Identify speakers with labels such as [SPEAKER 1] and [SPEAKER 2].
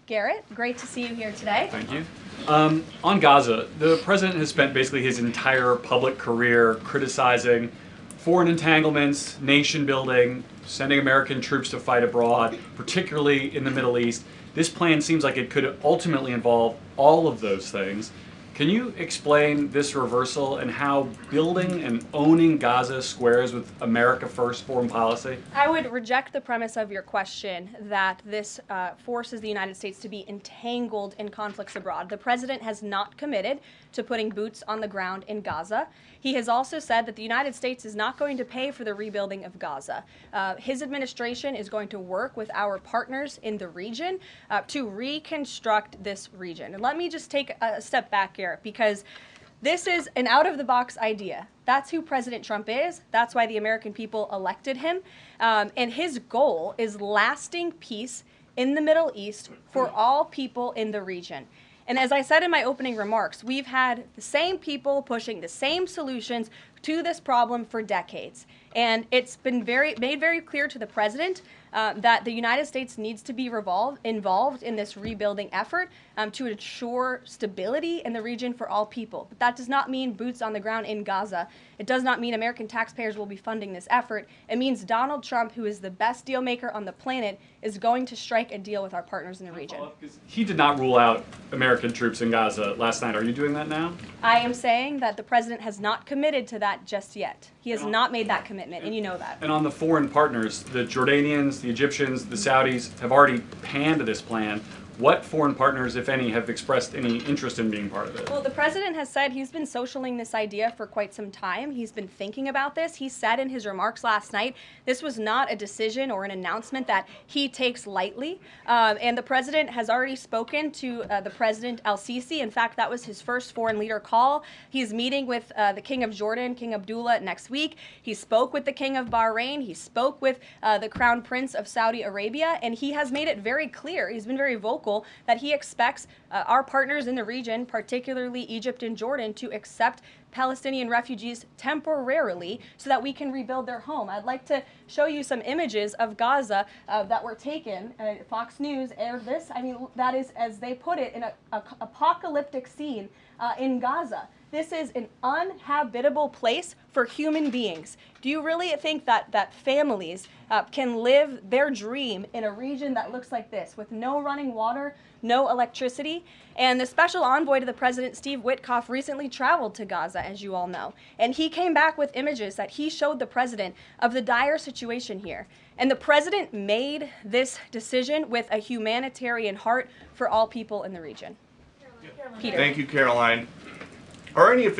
[SPEAKER 1] Garrett, great to see you here today.
[SPEAKER 2] Thank you. On Gaza, the president has spent basically his entire public career criticizing foreign entanglements, nation building, sending American troops to fight abroad, particularly in the Middle East. This plan seems like it could ultimately involve all of those things. Can you explain this reversal and how building and owning Gaza squares with America First foreign policy?
[SPEAKER 1] I would reject the premise of your question that this forces the United States to be entangled in conflicts abroad. The president has not committed to putting boots on the ground in Gaza. He has also said that the United States is not going to pay for the rebuilding of Gaza. His administration is going to work with our partners in the region to reconstruct this region. And let me just take a step back here, because this is an out-of-the-box idea. That's who President Trump is. That's why the American people elected him. And his goal is lasting peace in the Middle East for all people in the region. And as I said in my opening remarks, we've had the same people pushing the same solutions to this problem for decades. And it's been made very clear to the president that the United States needs to be involved in this rebuilding effort to ensure stability in the region for all people. But that does not mean boots on the ground in Gaza. It does not mean American taxpayers will be funding this effort. It means Donald Trump, who is the best deal maker on the planet, is going to strike a deal with our partners in the region.
[SPEAKER 2] He did not rule out American troops in Gaza last night. Are you doing that now?
[SPEAKER 1] I am saying that the president has not committed to that just yet. He has not made that commitment, and you know that.
[SPEAKER 2] And on the foreign partners, the Jordanians, the Egyptians, the Saudis have already panned this plan. What foreign partners, if any, have expressed any interest in being part of it?
[SPEAKER 1] Well, the president has said he's been socialing this idea for quite some time. He's been thinking about this. He said in his remarks last night, this was not a decision or an announcement that he takes lightly. And the president has already spoken to the President al-Sisi. In fact, that was his first foreign leader call. He's meeting with the King of Jordan, King Abdullah, next week. He spoke with the King of Bahrain. He spoke with the Crown Prince of Saudi Arabia. And he has made it very clear, he's been very vocal, that he expects our partners in the region, particularly Egypt and Jordan, to accept Palestinian refugees temporarily so that we can rebuild their home. I'd like to show you some images of Gaza that were taken. Fox News aired this. I mean, that is, as they put it, an apocalyptic scene in Gaza. This is an uninhabitable place for human beings. Do you really think that families can live their dream in a region that looks like this, with no running water, no electricity? And the special envoy to the president, Steve Witkoff, recently traveled to Gaza, as you all know. And he came back with images that he showed the president of the dire situation here. And the president made this decision with a humanitarian heart for all people in the region.
[SPEAKER 3] Peter. Thank you, Caroline. Are any officials